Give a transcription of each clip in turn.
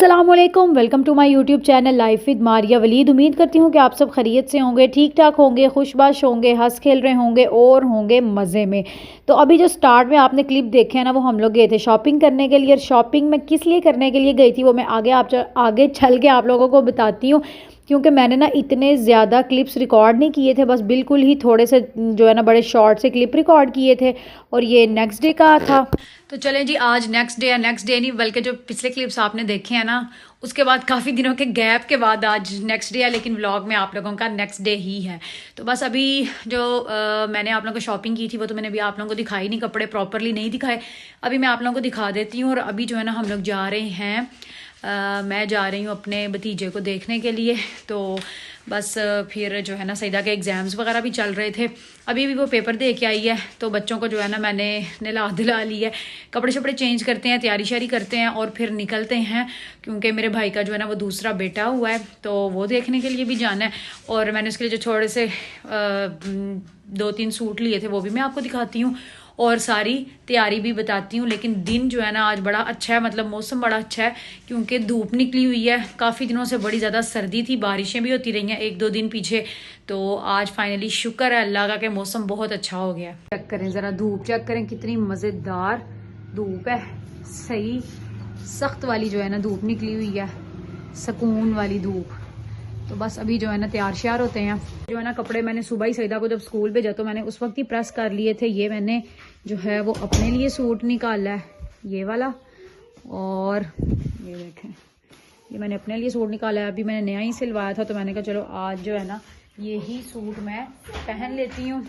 अस्सलामुअलैकुम, welcome to my YouTube channel life with Maria Waleed. उम्मीद करती हूँ कि आप सब खैरियत से होंगे, ठीक ठाक होंगे, खुशबाश होंगे, हंस खेल रहे होंगे और होंगे मज़े में। तो अभी जो स्टार्ट में आपने क्लिप देखे हैं ना, वो हम लोग गए थे शॉपिंग करने के लिए। और शॉपिंग में किस लिए करने के लिए गई थी वो मैं आगे चल के आप लोगों को बताती हूँ, क्योंकि मैंने ना इतने ज़्यादा क्लिप्स रिकॉर्ड नहीं किए थे, बस बिल्कुल ही थोड़े से जो है ना बड़े शॉर्ट से क्लिप रिकॉर्ड किए थे। और ये नेक्स्ट डे का था। तो चलें जी, आज नेक्स्ट डे है, नेक्स्ट डे नहीं बल्कि जो पिछले क्लिप्स आपने देखे हैं ना, उसके बाद काफ़ी दिनों के गैप के बाद आज नेक्स्ट डे है, लेकिन व्लॉग में आप लोगों का नेक्स्ट डे ही है। तो बस अभी जो मैंने आप लोगों को शॉपिंग की थी वो तो मैंने अभी आप लोगों को दिखाई नहीं, कपड़े प्रॉपरली नहीं दिखाए। अभी मैं आप लोगों को दिखा देती हूँ। और अभी जो है ना हम लोग जा रहे हैं, मैं जा रही हूँ अपने भतीजे को देखने के लिए। तो बस फिर जो है ना सईदा के एग्ज़ाम्स वगैरह भी चल रहे थे, अभी भी वो पेपर दे के आई है। तो बच्चों को जो है ना मैंने नहला दिला ली है, कपड़े शपड़े चेंज करते हैं, तैयारी शारी करते हैं और फिर निकलते हैं, क्योंकि मेरे भाई का जो है ना वो दूसरा बेटा हुआ है तो वो देखने के लिए भी जाना है। और मैंने उसके लिए जो थोड़े से 2-3 सूट लिए थे वो भी मैं आपको दिखाती हूँ और सारी तैयारी भी बताती हूँ। लेकिन दिन जो है ना आज बड़ा अच्छा है, मतलब मौसम बड़ा अच्छा है, क्योंकि धूप निकली हुई है। काफ़ी दिनों से बड़ी ज़्यादा सर्दी थी, बारिशें भी होती रही हैं 1-2 दिन पीछे। तो आज फाइनली शुक्र है अल्लाह का कि मौसम बहुत अच्छा हो गया। चेक करें ज़रा धूप, चेक करें कितनी मज़ेदार धूप है। सही सख्त वाली जो है ना धूप निकली हुई है, सुकून वाली धूप। तो बस अभी जो है ना तैयार श्यार होते हैं। जो है ना कपड़े मैंने सुबह ही सईदा को जब स्कूल भेजा तो मैंने उस वक्त ही प्रेस कर लिए थे। ये मैंने जो है वो अपने लिए सूट निकाला है, ये वाला। और ये देखें, ये मैंने अपने लिए सूट निकाला है, अभी मैंने नया ही सिलवाया था। तो मैंने कहा चलो आज जो है ना यही सूट मैं पहन लेती हूँ।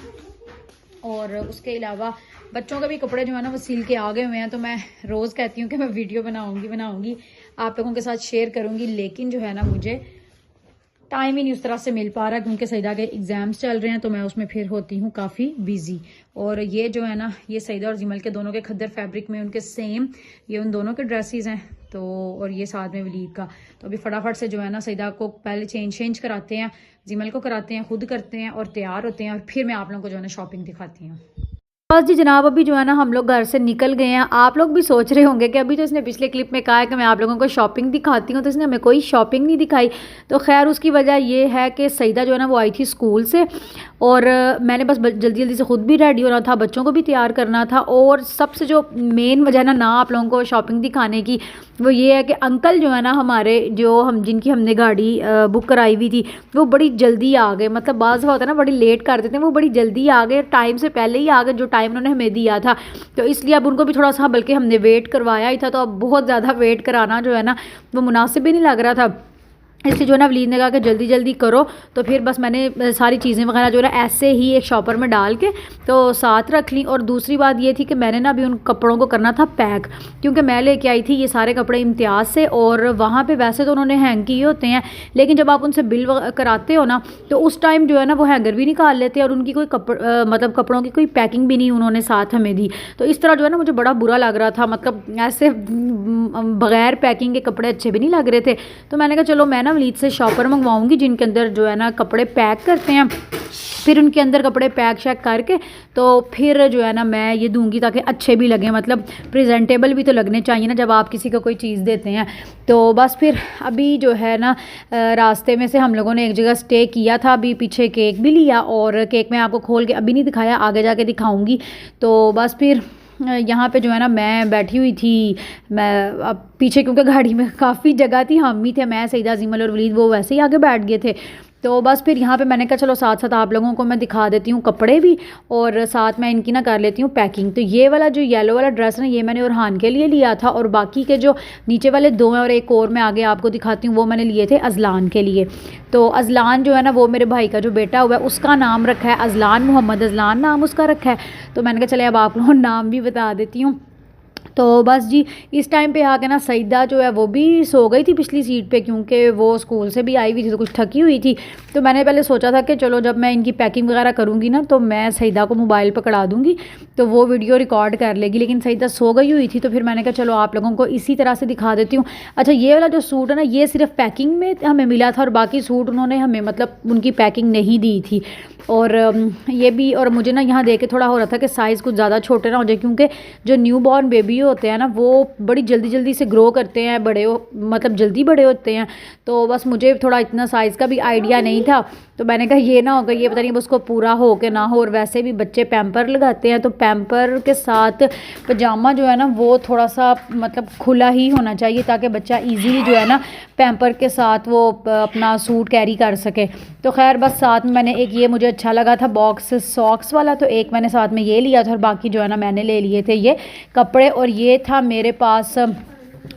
और उसके अलावा बच्चों के भी कपड़े जो है ना वो सिल के आ गए हुए हैं। तो मैं रोज़ कहती हूँ कि मैं वीडियो बनाऊँगी आप लोगों के साथ शेयर करूँगी, लेकिन जो है ना मुझे टाइम ही नहीं उस तरह से मिल पा रहा, क्योंकि सईदा के एग्ज़ाम्स चल रहे हैं तो मैं उसमें फिर होती हूँ काफ़ी बिजी। और ये जो है ना ये सईदा और जिमल के दोनों के खद्दर फैब्रिक में उनके सेम, ये उन दोनों के ड्रेसेस हैं। तो और ये साथ में वलीद का। तो अभी फटाफट से जो है ना सईदा को पहले चेंज कराते हैं, जिमल को कराते हैं, खुद करते हैं और तैयार होते हैं। और फिर मैं आप लोगों को जो है ना शॉपिंग दिखाती हूँ। बस जी जनाब, अभी जो है ना हम लोग घर से निकल गए हैं। आप लोग भी सोच रहे होंगे कि अभी तो इसने पिछले क्लिप में कहा है कि मैं आप लोगों को शॉपिंग दिखाती हूँ, तो इसने हमें कोई शॉपिंग नहीं दिखाई। तो खैर उसकी वजह ये है कि सईदा जो है ना वो आई थी स्कूल से, और मैंने बस जल्दी जल्दी से खुद भी रेडी होना था, बच्चों को भी तैयार करना था। और सबसे जो मेन वजह ना आप लोगों को शॉपिंग दिखाने की वो ये है कि अंकल जो है ना हमारे, जिनकी हमने गाड़ी बुक कराई हुई थी, वो बड़ी जल्दी आ गए। मतलब बाज़ दफ़ा होता है ना बड़ी लेट कर देते हैं, वो बड़ी जल्दी आ गए, टाइम से पहले ही आ गए जो टाइम उन्होंने हमें दिया था। तो इसलिए अब उनको भी थोड़ा सा, बल्कि हमने वेट करवाया ही था, तो अब बहुत ज़्यादा वेट कराना जो है ना वो मुनासिब ही नहीं लग रहा था। इसलिए जो है ना वलीद ने कहा कि जल्दी जल्दी करो। तो फिर बस मैंने सारी चीज़ें वगैरह जो है ना ऐसे ही एक शॉपर में डाल के तो साथ रख ली। और दूसरी बात ये थी कि मैंने ना अभी उन कपड़ों को करना था पैक, क्योंकि मैं लेके आई थी ये सारे कपड़े इम्तियाज़ से। और वहाँ पे वैसे तो उन्होंने हैंग किए होते हैं, लेकिन जब आप उनसे बिल कराते हो ना तो उस टाइम जो है ना वो हैंगर भी निकाल लेते हैं, और उनकी कोई मतलब कपड़ों की कोई पैकिंग भी नहीं उन्होंने साथ हमें दी। तो इस तरह जो है ना मुझे बड़ा बुरा लग रहा था, मतलब ऐसे बग़ैर पैकिंग के कपड़े अच्छे भी नहीं लग रहे थे। तो मैंने कहा चलो मैं ना वलीद से शॉपर मंगवाऊंगी जिनके अंदर जो है ना कपड़े पैक करते हैं, फिर उनके अंदर कपड़े पैक शैक करके तो फिर जो है ना मैं ये दूंगी, ताकि अच्छे भी लगें, मतलब प्रेजेंटेबल भी तो लगने चाहिए ना जब आप किसी को कोई चीज़ देते हैं। तो बस फिर अभी जो है ना रास्ते में से हम लोगों ने एक जगह स्टे किया था, अभी पीछे केक भी लिया, और केक मैं आपको खोल के अभी नहीं दिखाया, आगे जाके दिखाऊंगी। तो बस फिर यहाँ पे जो है ना मैं बैठी हुई थी, मैं अब पीछे क्योंकि गाड़ी में काफ़ी जगह थी, हम ही थे, मैं सईदा जिमल और वलीद वो वैसे ही आगे बैठ गए थे। तो बस फिर यहाँ पे मैंने कहा चलो साथ साथ आप लोगों को मैं दिखा देती हूँ कपड़े भी, और साथ में इनकी ना कर लेती हूँ पैकिंग। तो ये वाला जो येलो वाला ड्रेस ना ये मैंने उरहान के लिए लिया था, और बाकी के जो नीचे वाले 2 हैं और एक और मैं आगे आपको दिखाती हूँ वो मैंने लिए थे अजलान के लिए। तो अजलान जो है ना वो मेरे भाई का जो बेटा हुआ है उसका नाम रखा है अजलान, मोहम्मद अजलान नाम उसका रखा है। तो मैंने कहा चले अब आप लोगों को नाम भी बता देती हूँ। तो बस जी इस टाइम पे आके ना सईदा जो है वो भी सो गई थी पिछली सीट पे, क्योंकि वो स्कूल से भी आई हुई थी तो कुछ थकी हुई थी। तो मैंने पहले सोचा था कि चलो जब मैं इनकी पैकिंग वगैरह करूँगी ना तो मैं सईदा को मोबाइल पकड़ा दूँगी तो वो वीडियो रिकॉर्ड कर लेगी, लेकिन सईदा सो गई हुई थी। तो फिर मैंने कहा चलो आप लोगों को इसी तरह से दिखा देती हूँ। अच्छा, ये वाला जो सूट है ना ये सिर्फ पैकिंग में हमें मिला था, और बाकी सूट उन्होंने हमें मतलब उनकी पैकिंग नहीं दी थी। और ये भी, और मुझे ना यहाँ देख के थोड़ा हो रहा था कि साइज़ कुछ ज़्यादा छोटे ना हो जाए, क्योंकि जो न्यू बॉर्न बेबी जो होते हैं ना वो बड़ी जल्दी जल्दी से ग्रो करते हैं, मतलब जल्दी बड़े होते हैं। तो बस मुझे थोड़ा इतना साइज़ का भी आइडिया नहीं था, तो मैंने कहा ये ना होगा, ये पता नहीं उसको पूरा हो के ना हो। और वैसे भी बच्चे पैम्पर लगाते हैं, तो पैम्पर के साथ पजामा जो है ना वो थोड़ा सा मतलब खुला ही होना चाहिए, ताकि बच्चा इजीली जो है ना पैम्पर के साथ वो अपना सूट कैरी कर सके। तो खैर बस साथ में मैंने एक ये मुझे अच्छा लगा था बॉक्स सॉक्स वाला, तो एक मैंने साथ में ये लिया था, और बाकी जो है ना मैंने ले लिए थे ये कपड़े। और ये था मेरे पास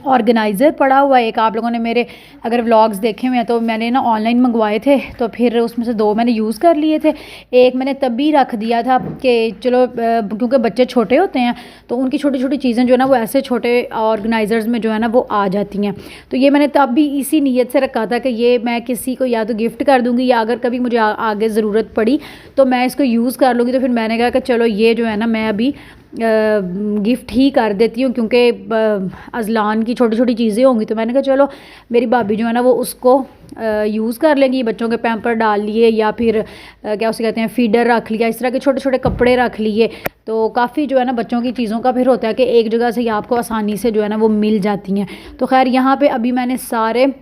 ऑर्गेनाइज़र पड़ा हुआ है एक। आप लोगों ने मेरे अगर व्लॉग्स देखे हुए हैं तो मैंने ना ऑनलाइन मंगवाए थे, तो फिर उसमें से 2 मैंने यूज़ कर लिए थे। एक मैंने तब भी रख दिया था कि चलो क्योंकि बच्चे छोटे होते हैं तो उनकी छोटी छोटी चीज़ें जो है ना वो ऐसे छोटे ऑर्गेनाइज़र्स में जो है ना वो आ जाती हैं। तो ये मैंने तब भी इसी नीयत से रखा था कि ये मैं किसी को या तो गिफ्ट कर दूँगी, या अगर कभी मुझे आगे ज़रूरत पड़ी तो मैं इसको यूज़ कर लूँगी। तो फिर मैंने कहा कि चलो ये जो है ना मैं अभी गिफ्ट ही कर देती हूँ, क्योंकि अज़लान की छोटी छोटी चीज़ें होंगी। तो मैंने कहा चलो मेरी भाभी जो है ना वो उसको यूज़ कर लेंगी। बच्चों के पैम्पर डाल लिए, या फिर क्या उसे कहते हैं फीडर रख लिया, इस तरह के छोटे छोटे कपड़े रख लिए। तो काफ़ी जो है ना बच्चों की चीज़ों का फिर होता है कि एक जगह से ही आपको आसानी से जो है ना वो मिल जाती हैं। तो खैर यहाँ पे अभी मैंने सारे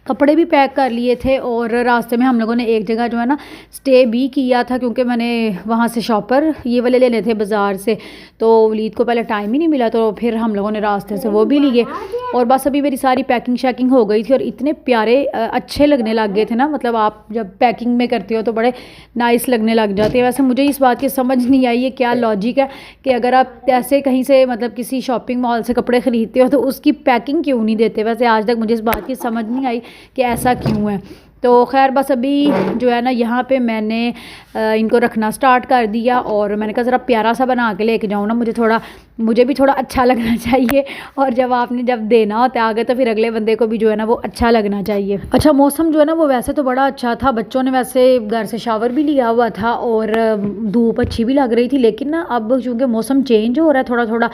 कपड़े भी पैक कर लिए थे, और रास्ते में हम लोगों ने एक जगह जो है ना स्टे भी किया था, क्योंकि मैंने वहाँ से शॉपर ये वाले लेने थे बाज़ार से। तो वलीद को पहले टाइम ही नहीं मिला, तो फिर हम लोगों ने रास्ते से वो भी लिए। और बस अभी मेरी सारी पैकिंग शैकिंग हो गई थी, और इतने प्यारे अच्छे लगने लग गए थे ना। मतलब आप जब पैकिंग में करते हो तो बड़े नाइस लगने लग जाते हैं। वैसे मुझे इस बात की समझ नहीं आई है क्या लॉजिक है कि अगर आप ऐसे कहीं से मतलब किसी शॉपिंग मॉल से कपड़े ख़रीदते हो तो उसकी पैकिंग क्यों नहीं देते। वैसे आज तक मुझे इस बात की समझ नहीं आई कि ऐसा क्यों है। तो खैर बस अभी जो है ना यहाँ पे मैंने इनको रखना स्टार्ट कर दिया, और मैंने कहा ज़रा प्यारा सा बना के लेके जाऊँ ना, मुझे भी थोड़ा अच्छा लगना चाहिए। और जब देना होता है आगे तो फिर अगले बंदे को भी जो है ना वो अच्छा लगना चाहिए। अच्छा मौसम जो है ना वो वैसे तो बड़ा अच्छा था, बच्चों ने वैसे घर से शावर भी लिया हुआ था, और धूप अच्छी भी लग रही थी। लेकिन ना अब चूँकि मौसम चेंज हो रहा है थोड़ा थोड़ा,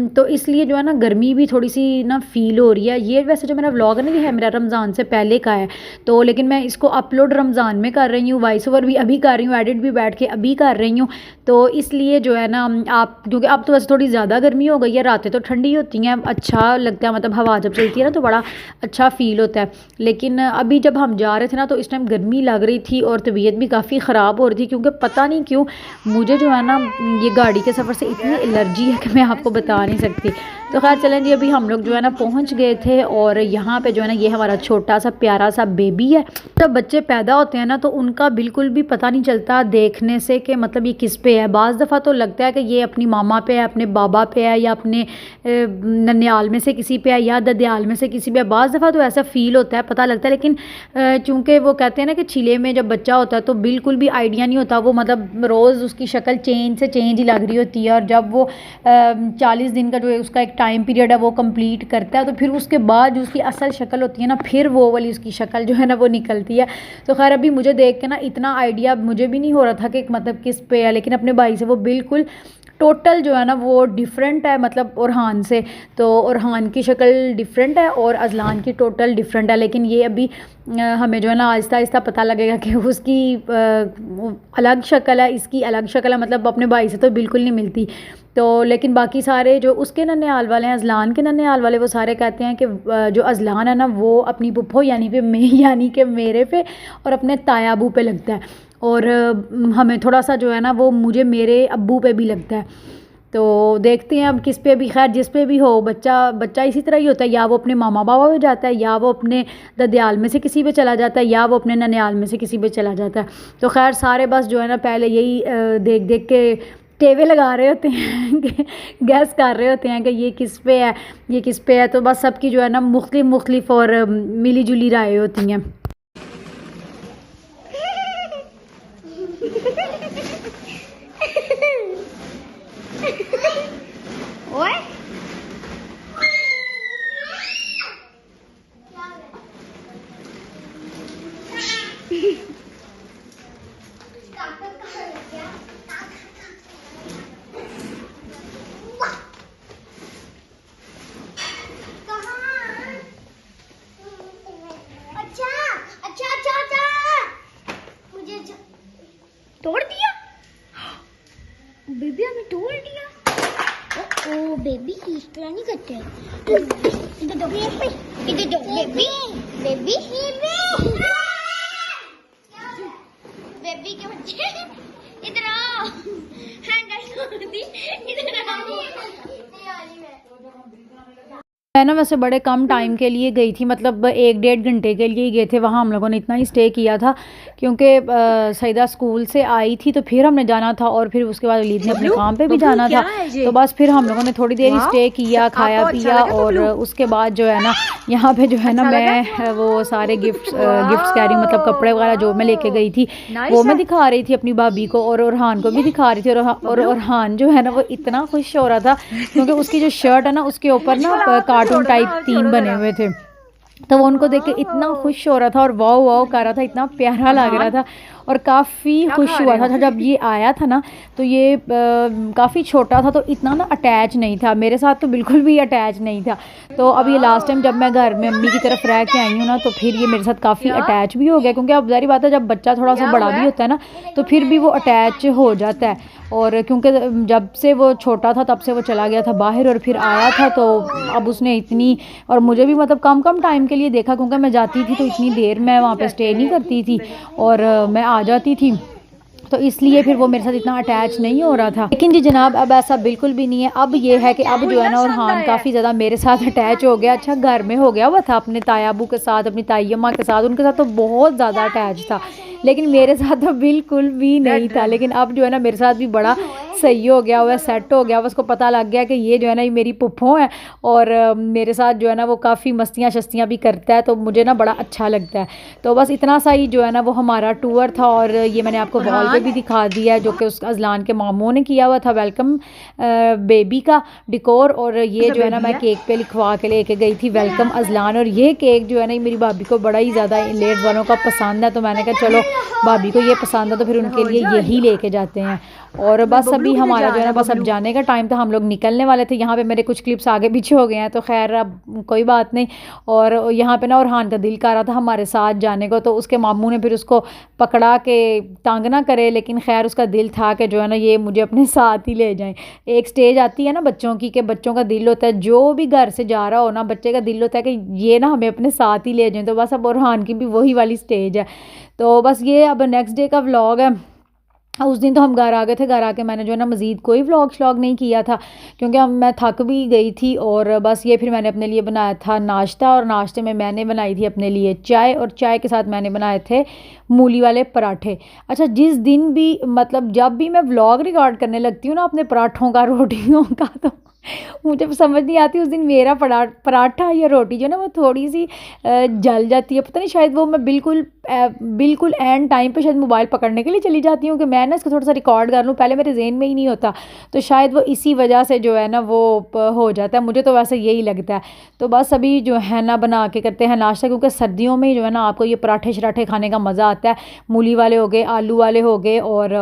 तो इसलिए जो है ना गर्मी भी थोड़ी सी ना फील हो रही है। ये वैसे जो मेरा व्लॉग है ना ये है मेरा रमज़ान से पहले का है, तो लेकिन मैं इसको अपलोड रमज़ान में कर रही हूँ, वॉइस ओवर भी अभी कर रही हूँ, एडिट भी बैठ के अभी कर रही हूँ। तो इसलिए जो है ना आप, क्योंकि अब तो वैसे थोड़ी ज़्यादा गर्मी हो गई है, रातें तो ठंडी होती हैं, अच्छा लगता है, मतलब हवा जब चलती है ना तो बड़ा अच्छा फ़ील होता है। लेकिन अभी जब हम जा रहे थे ना तो इस टाइम गर्मी लग रही थी, और तबीयत भी काफ़ी ख़राब हो रही थी, क्योंकि पता नहीं क्यों मुझे जो है ना ये गाड़ी के सफ़र से इतनी एलर्जी है कि मैं आपको बता नहीं सकती। तो खैर चलें जी, अभी हम लोग जो है ना पहुंच गए थे, और यहाँ पे जो है ना ये हमारा छोटा सा प्यारा सा बेबी है। जब बच्चे पैदा होते हैं ना तो उनका बिल्कुल भी पता नहीं चलता देखने से कि मतलब ये किस पे है। बाज़ दफ़ा तो लगता है कि ये अपनी मामा पे है, अपने बाबा पे है, या अपने ननियाल में से किसी पे है, या ददियाल में से किसी पे है। बाज़ दफ़ा तो ऐसा फ़ील होता है, पता लगता है। लेकिन चूँकि वो कहते हैं ना कि चिले में जब बच्चा होता है तो बिल्कुल भी आइडिया नहीं होता, वो मतलब रोज़ उसकी शक्ल चेंज से चेंज ही लग रही होती है। और जब वो 40 दिन का जो है उसका एक टाइम पीरियड है वो कंप्लीट करता है, तो फिर उसके बाद जो उसकी असल शक्ल होती है ना, फिर वो वाली उसकी शक्ल जो है ना वो निकलती है। तो खैर अभी मुझे देख के ना इतना आइडिया मुझे भी नहीं हो रहा था कि मतलब किस पे है, लेकिन अपने भाई से वो बिल्कुल टोटल जो है ना वो डिफरेंट है, मतलब ओरहान से। तो ओरहान की शक्ल डिफरेंट है और अज़लान की टोटल डिफरेंट है। लेकिन ये अभी हमें जो है ना आहिस्ता आहिस्ता पता लगेगा कि उसकी अलग शक्ल है, इसकी अलग शक्ल है, मतलब अपने भाई से तो बिल्कुल नहीं मिलती। तो लेकिन बाकी सारे जो उसके ननिहाल वाले हैं, अज़लान के ननिहाल वाले, वो सारे कहते हैं कि जो अज़लान है ना वो अपनी पुप्पो यानी कि मेरे पे और अपने ताया अबू पे लगता है, और हमें थोड़ा सा जो है ना वो मुझे मेरे अब्बू पे भी लगता है। तो देखते हैं अब किस पे भी, खैर जिस पे भी हो, बच्चा इसी तरह ही होता है, या वो अपने मामा बाबा पे जाता है, या वो अपने ददियाल में से किसी पे चला जाता है, या वो अपने ननियाल में से किसी पे चला जाता है। तो खैर सारे बस जो है ना पहले यही देख देख के टेवे लगा रहे होते हैं गैस कर रहे होते हैं कि ये किस पे है, ये किस पे है। तो बस सबकी जो है ना मुख्तलिफ और मिली जुली राय होती हैं। ओए अच्छा इतना नहीं करते। इधर दो बेबी बेबी बेबी के बच्चे इधर आओ। हैंडल दी इधर आओ। मैं ना वैसे बड़े कम टाइम के लिए गई थी, मतलब 1-1.5 घंटे के लिए गए थे वहाँ। हम लोगों ने इतना ही स्टे किया था क्योंकि सईदा स्कूल से आई थी तो फिर हमने जाना था और फिर उसके बाद वलीद ने अपने काम पे भी जाना था। तो बस फिर हम लोगों ने थोड़ी देर ही स्टे किया, खाया पिया और उसके बाद जो है ना यहाँ पे जो है ना मैं वो सारे गिफ्ट्स कह रही हूँ, मतलब कपड़े वगैरह जो मैं लेके गई थी वो मैं दिखा रही थी अपनी भाभी को और ओरहान को भी दिखा रही थी। और ओरहान जो है ना वो इतना खुश हो रहा था क्योंकि उसकी जो शर्ट है ना उसके ऊपर ना कार्टून टाइप 3 बने हुए थे, तो वो उनको देख के इतना खुश हो रहा था और वाओ वाओ कर रहा था, इतना प्यारा लग रहा था और काफ़ी खुश हुआ था। जब ये आया था ना तो ये काफ़ी छोटा था तो इतना ना अटैच नहीं था मेरे साथ, तो बिल्कुल भी अटैच नहीं था। तो अब ये लास्ट टाइम जब मैं घर में अम्मी की तरफ रह के आई हूँ ना तो फिर ये मेरे साथ काफ़ी अटैच भी हो गया, क्योंकि अब ज़ाहिर बात है जब बच्चा थोड़ा सा बड़ा भी होता है ना तो फिर भी वो अटैच हो जाता है। और क्योंकि जब से वो छोटा था तब से वो चला गया था बाहर और फिर आया था तो अब उसने इतनी, और मुझे भी मतलब कम टाइम के लिए देखा क्योंकि मैं जाती थी तो इतनी देर मैं वहाँ पे स्टे नहीं करती थी और मैं आ जाती थी, तो इसलिए फिर वो मेरे साथ इतना अटैच नहीं हो रहा था। लेकिन जी जनाब अब ऐसा बिल्कुल भी नहीं है। अब ये है कि अब जो है ना ओरहान काफ़ी ज़्यादा मेरे साथ अटैच हो गया। अच्छा घर में हो गया हुआ था अपने ताया अबू के साथ, अपनी ताई अम्मा के साथ, उनके साथ तो बहुत ज़्यादा अटैच था, लेकिन मेरे साथ तो बिल्कुल भी नहीं था। लेकिन अब जो है ना मेरे साथ भी बड़ा सही हो गया हुआ, सेट हो गया, उसको पता लग गया कि ये जो है ना ये मेरी पुप्पो है और मेरे साथ जो है ना वो काफ़ी मस्तियाँ शस्तियाँ भी करता है, तो मुझे ना बड़ा अच्छा लगता है। तो बस इतना सा ही जो है ना वो हमारा टूर था और ये मैंने आपको वॉल पे भी दिखा दिया है जो कि उस अजलान के मामू ने किया हुआ था, वेलकम बेबी का डिकोर। और ये जो है ना मैं केक पे लिखवा के लेके गई थी वेलकम अजलान, और ये केक जो है ना मेरी भाभी को बड़ा ही ज़्यादा लेट वालों का पसंद है, तो मैंने कहा चलो भाभी को ये पसंद है तो फिर उनके लिए यही लेके जाते हैं। और बस अभी हमारा जो है ना बस अब जाने का टाइम था, हम लोग निकलने वाले थे। यहाँ पे मेरे कुछ क्लिप्स आगे पीछे हो गए हैं तो खैर अब कोई बात नहीं। और यहाँ पे ना ओरहान का दिल कर रहा था हमारे साथ जाने को, तो उसके मामू ने फिर उसको पकड़ा के तंग ना करे, लेकिन खैर उसका दिल था कि जो है ना ये मुझे अपने साथ ही ले जाएं। एक स्टेज आती है ना बच्चों की कि बच्चों का दिल होता है जो भी घर से जा रहा हो ना बच्चे का दिल होता है कि ये ना हमें अपने साथ ही ले जाएं, तो बस अब ओरहान की भी वही वाली स्टेज है। तो बस ये अब नेक्स्ट डे का व्लॉग है। उस दिन तो हम घर आ गए थे, घर आके मैंने जो है ना मज़ीद कोई व्लॉग श्लॉग नहीं किया था क्योंकि अब मैं थक भी गई थी। और बस ये फिर मैंने अपने लिए बनाया था नाश्ता, और नाश्ते में मैंने बनाई थी अपने लिए चाय, और चाय के साथ मैंने बनाए थे मूली वाले पराठे। अच्छा जिस दिन भी मतलब जब भी मैं व्लॉग रिकॉर्ड करने लगती हूँ ना अपने पराठों का रोटियों का, तो मुझे समझ नहीं आती उस दिन मेरा पराठा या रोटी जो ना वो थोड़ी सी जल जाती है, पता नहीं शायद वो मैं बिल्कुल एंड टाइम पे शायद मोबाइल पकड़ने के लिए चली जाती हूँ कि मैं ना इसको थोड़ा सा रिकॉर्ड कर लूँ, पहले मेरे जहन में ही नहीं होता, तो शायद वो इसी वजह से जो है ना वो हो जाता है, मुझे तो वैसे यही लगता है। तो बस अभी जो है ना बना के करते हैं नाश्ता, क्योंकि सर्दियों में जो है ना आपको ये पराठे शराठे खाने का मज़ा आता है। मूली वाले हो गए, आलू वाले हो गए, और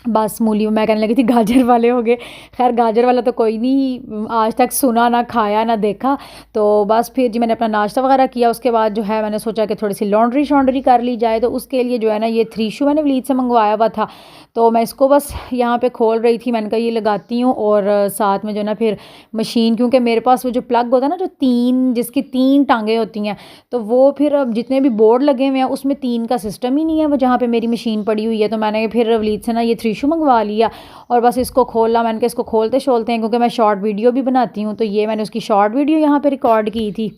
बस मूली मैं कहने लगी थी गाजर वाले हो गए। खैर गाजर वाला तो कोई नहीं आज तक सुना ना खाया ना देखा। तो बस फिर जी मैंने अपना नाश्ता वगैरह किया, उसके बाद जो है मैंने सोचा कि थोड़ी सी लॉन्ड्री शॉन्ड्री कर ली जाए, तो उसके लिए जो है ना ये 3 शू मैंने वलीद से मंगवाया हुआ था, तो मैं इसको बस यहाँ पे खोल रही थी। मैंने कहा ये लगाती हूँ और साथ में जो ना फिर मशीन, क्योंकि मेरे पास वो जो प्लग होता है ना जो जिसकी 3 टांगें होती हैं, तो वो फिर जितने भी बोर्ड लगे हुए हैं उसमें 3 का सिस्टम ही नहीं है वो जहाँ पे मेरी मशीन पड़ी हुई है। तो मैंने फिर वलीद से ना ये 3 शू मंगवा लिया और बस इसको खोला। मैंने कहा इसको खोलते हैं क्योंकि मैं शॉर्ट वीडियो भी बनाती हूँ, तो ये मैंने उसकी शॉर्ट वीडियो यहाँ पे रिकॉर्ड की थी।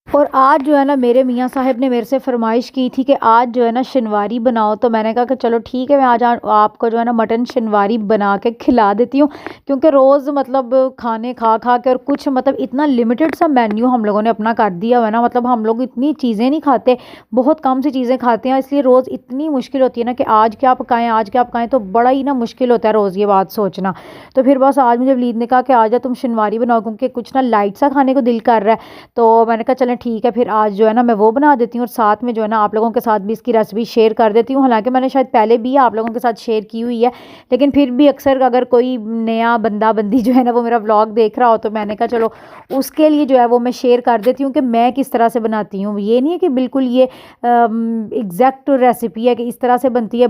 और आज जो है ना मेरे मियाँ साहब ने मेरे से फरमाइश की थी कि आज जो है ना शनवारी बनाओ, तो मैंने कहा कि चलो ठीक है मैं आज आपको जो है ना मटन शनवारी बना के खिला देती हूँ, क्योंकि रोज़ मतलब खाने खा के और कुछ मतलब इतना लिमिटेड सा मेन्यू हम लोगों ने अपना कर दिया हुआ है ना, मतलब हम लोग इतनी चीज़ें नहीं खाते, बहुत कम सी चीज़ें खाते हैं, इसलिए रोज़ इतनी मुश्किल होती है ना कि आज क्या पकाएं, तो बड़ा ही ना मुश्किल होता है रोज़ ये बात सोचना। तो फिर बस आज मुझे वलीद ने कहा कि आज तुम शनवारी बनाओ, क्योंकि कुछ ना लाइट सा खाने को दिल कर रहा है, तो मैंने कहा चलें मैंने ठीक है फिर आज जो है ना मैं वो बना देती हूँ और साथ में जो है ना आप लोगों के साथ भी इसकी रेसिपी शेयर कर देती हूँ। हालांकि मैंने शायद पहले भी आप लोगों के साथ शेयर की हुई है, लेकिन फिर भी अक्सर अगर कोई नया बंदी जो है ना वो मेरा व्लॉग देख रहा हो तो मैंने कहा चलो उसके लिए जो है वो मैं शेयर कर देती हूँ कि मैं किस तरह से बनाती हूँ। ये नहीं है कि बिल्कुल ये एग्जैक्ट रेसिपी है कि इस तरह से बनती है,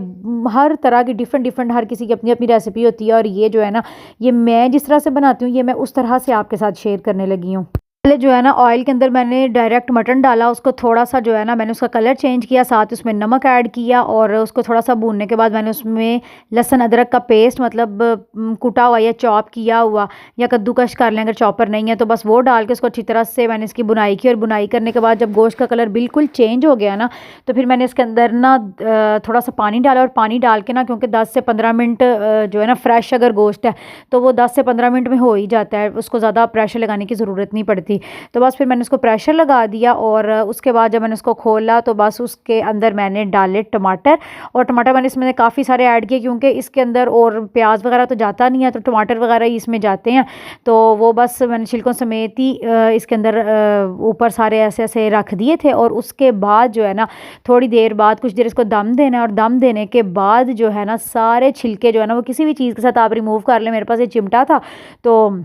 हर तरह की डिफरेंट हर किसी की अपनी अपनी रेसिपी होती है। और ये जो है ना ये मैं जिस तरह से बनाती हूँ ये मैं उस तरह से आपके साथ शेयर करने लगी हूँ। पहले जो है ना ऑयल के अंदर मैंने डायरेक्ट मटन डाला, उसको थोड़ा सा जो है ना मैंने उसका कलर चेंज किया, साथ उसमें नमक ऐड किया और उसको थोड़ा सा भूनने के बाद मैंने उसमें लहसुन अदरक का पेस्ट मतलब कुटा हुआ या चॉप किया हुआ या कद्दूकश कर लें अगर चॉपर नहीं है तो बस वो डाल के उसको अच्छी तरह से मैंने इसकी बुनाई की। और बुनाई करने के बाद जब गोश्त का कलर बिल्कुल चेंज हो गया ना तो फिर मैंने इसके अंदर ना थोड़ा सा पानी डाला और पानी डाल के ना क्योंकि 10 से 15 मिनट जो है ना फ्रेश अगर गोश्त है तो वो 10 से 15 मिनट में हो ही जाता है, उसको ज़्यादा प्रेशर लगाने की ज़रूरत नहीं पड़ती। तो बस फिर मैंने उसको प्रेशर लगा दिया और उसके बाद जब मैंने उसको खोला तो बस उसके अंदर मैंने डाले टमाटर, और टमाटर मैंने इसमें काफ़ी सारे ऐड किए क्योंकि इसके अंदर और प्याज वगैरह तो जाता नहीं है तो टमाटर वगैरह ही इसमें जाते हैं। तो वो बस मैंने छिलकों समेत ही इसके अंदर ऊपर सारे ऐसे ऐसे रख दिए थे। और उसके बाद जो है ना थोड़ी देर बाद कुछ देर इसको दम देना है और दम देने के बाद जो है ना सारे छिलके जो है ना वो किसी भी चीज़ के साथ आप रिमूव कर लें। मेरे पास ये चिमटा था तो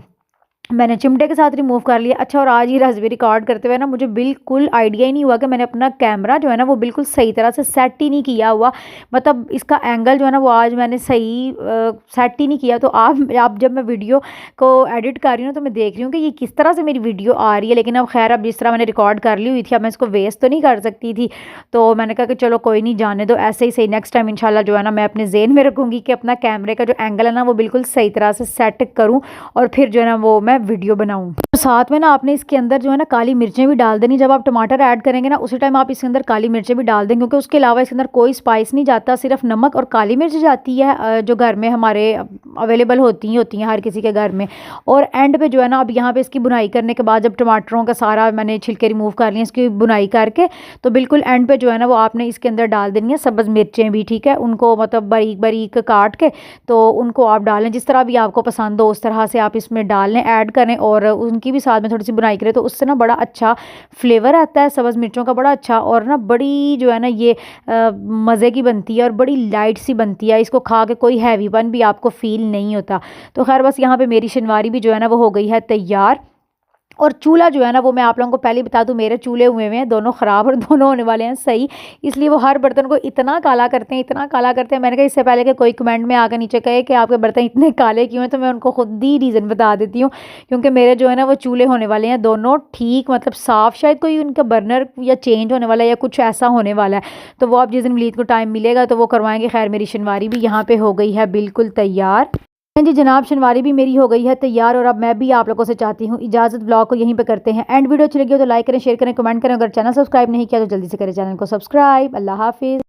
मैंने चिमटे के साथ रिमूव कर लिया। अच्छा, और आज ये रेसिपी रिकॉर्ड करते हुए ना मुझे बिल्कुल आइडिया ही नहीं हुआ कि मैंने अपना कैमरा जो है ना वो बिल्कुल सही तरह से सेट ही नहीं किया हुआ, मतलब इसका एंगल जो है ना वो आज मैंने सही सेट ही नहीं किया। तो आप जब मैं वीडियो को एडिट कर रही हूँ तो मैं देख रही हूँ कि ये किस तरह से मेरी वीडियो आ रही है, लेकिन अब खैर अब जिस तरह मैंने रिकॉर्ड कर ली हुई थी अब मैं इसको वेस्ट तो नहीं कर सकती थी। तो मैंने कहा कि चलो कोई नहीं, जाने दो ऐसे ही सही, नेक्स्ट टाइम इंशाल्लाह जो है ना मैं अपने ज़हन में रखूँगी कि अपना कैमरे का जो एंगल है ना वो बिल्कुल सही तरह से सेट करूँ और फिर जो है ना वो मैं वीडियो बनाऊँ। तो साथ में ना आपने इसके अंदर जो है ना काली मिर्चें भी डाल देनी, जब आप टमाटर ऐड करेंगे ना उसी टाइम आप इसके अंदर काली मिर्चें भी डाल दें क्योंकि उसके अलावा इसके अंदर कोई स्पाइस नहीं जाता, सिर्फ नमक और काली मिर्च जाती है जो घर में हमारे अवेलेबल होती हैं हर किसी के घर में। और एंड पे जो है ना अब यहाँ पे इसकी बुनाई करने के बाद जब टमाटरों का सारा मैंने छिलके रिमूव कर लिए इसकी बुनाई करके तो बिल्कुल एंड पे जो है ना वो आपने इसके अंदर डाल देनी है सब्ज़ मिर्चें भी, ठीक है, उनको मतलब बारीक बारीक काट के तो उनको आप डालें जिस तरह भी आपको पसंद हो उस तरह से आप इसमें डाल लें, ऐड करें और उनकी भी साथ में थोड़ी सी बुनाई करें तो उससे ना बड़ा अच्छा फ्लेवर आता है सब्ज़ मिर्चों का, बड़ा अच्छा। और ना बड़ी जो है ना ये मज़े की बनती है और बड़ी लाइट सी बनती है, इसको खा के कोई हैवीपन भी आपको फील नहीं होता। तो खैर बस यहाँ पे मेरी शनवारी भी जो है ना वो हो गई है तैयार। और चूल्हा जो है ना वो मैं आप लोगों को पहले ही बता दूं मेरे चूल्हे हुए हैं दोनों ख़राब और दोनों होने वाले हैं सही, इसलिए वो हर बर्तन को इतना काला करते हैं। मैंने कहा इससे पहले कि कोई कमेंट में आकर नीचे कहे कि आपके बर्तन इतने काले क्यों हैं तो मैं उनको खुद ही रीज़न बता देती हूँ क्योंकि मेरे जो है ना वो चूल्हे होने वाले हैं दोनों ठीक मतलब साफ़, शायद कोई उनका बर्नर या चेंज होने वाला है या कुछ ऐसा होने वाला है तो वो आप जिस दिन वलीद को टाइम मिलेगा तो वो करवाएंगे। खैर मेरी शनवारी भी यहाँ पर हो गई है बिल्कुल तैयार। जी जनाब, शनवारी भी मेरी हो गई है तैयार और अब मैं भी आप लोगों से चाहती हूँ इजाज़त। ब्लॉग को यहीं पे करते हैं एंड, वीडियो अच्छी लगी हो तो लाइक करें, शेयर करें, कमेंट करें, अगर चैनल सब्सक्राइब नहीं किया तो जल्दी से करें चैनल को सब्सक्राइब। अल्लाह हाफिज़।